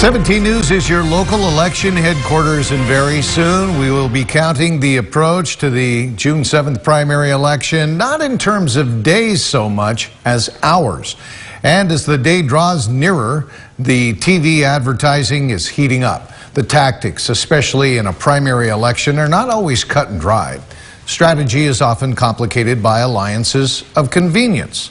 17 News is your local election headquarters, and very soon we will be counting the approach to the June 7th primary election, not in terms of days so much as hours. And as the day draws nearer, the TV advertising is heating up. The tactics, especially in a primary election, are not always cut and dried. Strategy is often complicated by alliances of convenience.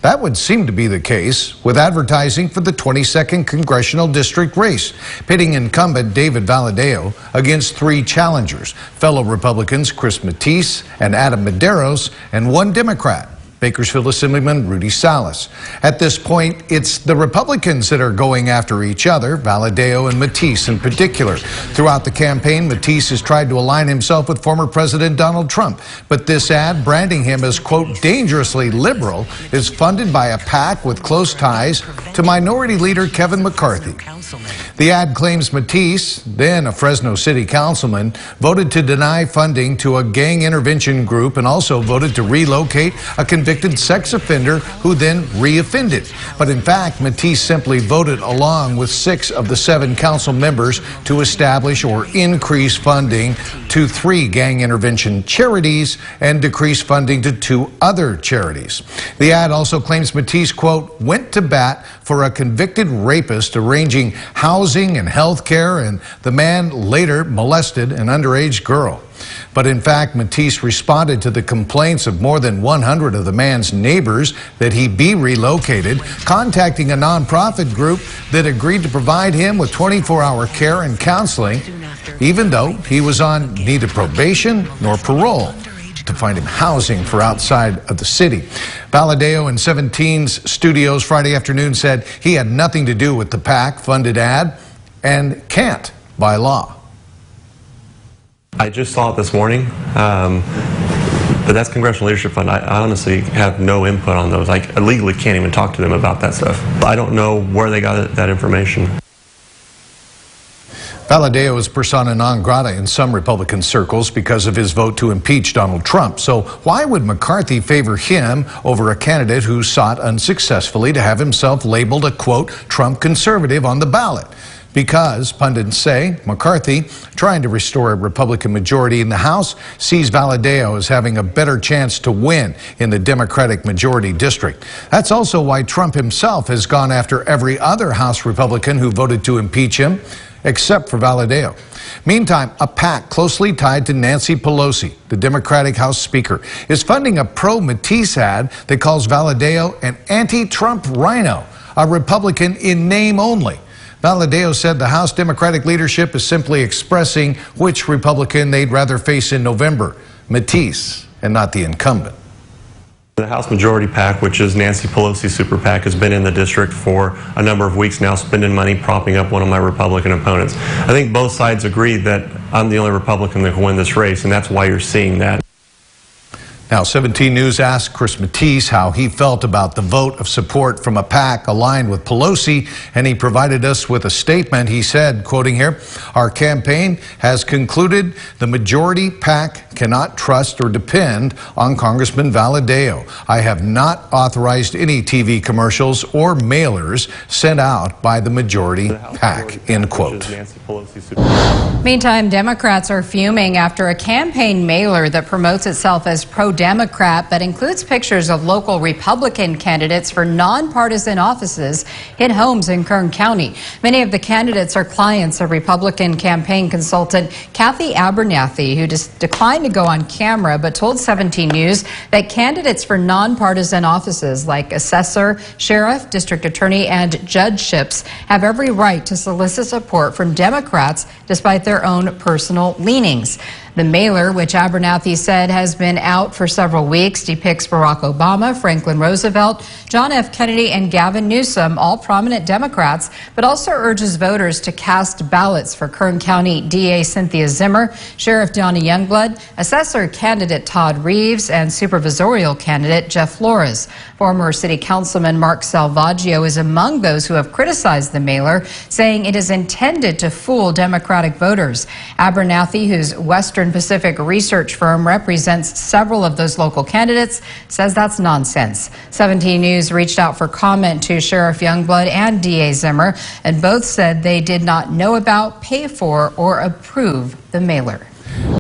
That would seem to be the case with advertising for the 22nd congressional district race, pitting incumbent David Valadao against three challengers, fellow Republicans Chris Mathys and Adam Medeiros, and one Democrat, Bakersfield Assemblyman Rudy Salas. At this point, it's the Republicans that are going after each other, Valadao and Mathys in particular. Throughout the campaign, Mathys has tried to align himself with former President Donald Trump. But this ad, branding him as, quote, dangerously liberal, is funded by a PAC with close ties to Minority Leader Kevin McCarthy. The ad claims Mathys, then a Fresno City councilman, voted to deny funding to a gang intervention group and also voted to relocate a convicted sex offender who then re-offended. But in fact, Mathys simply voted along with 6 of the 7 council members to establish or increase funding to 3 gang intervention charities and decrease funding to 2 other charities. The ad also claims Mathys, quote, went to bat for a convicted rapist arranging housing and health care, and the man later molested an underage girl. But in fact, Mathys responded to the complaints of more than 100 of the man's neighbors that he be relocated, contacting a nonprofit group that agreed to provide him with 24-hour care and counseling, even though he was on neither probation nor parole, to find him housing for outside of the city. Valadao in 17's studios Friday afternoon said he had nothing to do with the PAC-funded ad and can't by law. I just saw it this morning, but that's Congressional Leadership Fund. I honestly have no input on those. I legally can't even talk to them about that stuff. I don't know where they got that information. Valadao is persona non grata in some Republican circles because of his vote to impeach Donald Trump. So why would McCarthy favor him over a candidate who sought unsuccessfully to have himself labeled a, quote, Trump conservative on the ballot? Because, pundits say, McCarthy, trying to restore a Republican majority in the House, sees Valadao as having a better chance to win in the Democratic majority district. That's also why Trump himself has gone after every other House Republican who voted to impeach him, except for Valadao. Meantime, a PAC closely tied to Nancy Pelosi, the Democratic House Speaker, is funding a pro-Mathys ad that calls Valadao an anti-Trump rhino, a Republican in name only. Valadao said the House Democratic leadership is simply expressing which Republican they'd rather face in November, Mathys and not the incumbent. The House Majority PAC, which is Nancy Pelosi's super PAC, has been in the district for a number of weeks now, spending money propping up one of my Republican opponents. I think both sides agree that I'm the only Republican that can win this race, and that's why you're seeing that. Now, 17 News asked Chris Mathys how he felt about the vote of support from a PAC aligned with Pelosi, and he provided us with a statement. He said, quoting here, our campaign has concluded the majority PAC cannot trust or depend on Congressman Valadao. I have not authorized any TV commercials or mailers sent out by the majority PAC, end quote. Meantime, Democrats are fuming after a campaign mailer that promotes itself as pro-Democrat but includes pictures of local Republican candidates for nonpartisan offices hit homes in Kern County. Many of the candidates are clients of Republican campaign consultant Kathy Abernathy, who declined to go on camera but told 17 News that candidates for nonpartisan offices like assessor, sheriff, district attorney, and judgeships have every right to solicit support from Democrats despite their own personal leanings. The mailer, which Abernathy said has been out for several weeks, depicts Barack Obama, Franklin Roosevelt, John F. Kennedy, and Gavin Newsom, all prominent Democrats, but also urges voters to cast ballots for Kern County DA Cynthia Zimmer, Sheriff Donnie Youngblood, Assessor candidate Todd Reeves, and Supervisorial candidate Jeff Flores. Former City Councilman Mark Salvaggio is among those who have criticized the mailer, saying it is intended to fool Democratic voters. Abernathy, whose Western Western Pacific research firm represents several of those local candidates, says that's nonsense. 17 News reached out for comment to Sheriff Youngblood and DA Zimmer, and both said they did not know about, pay for, or approve the mailer.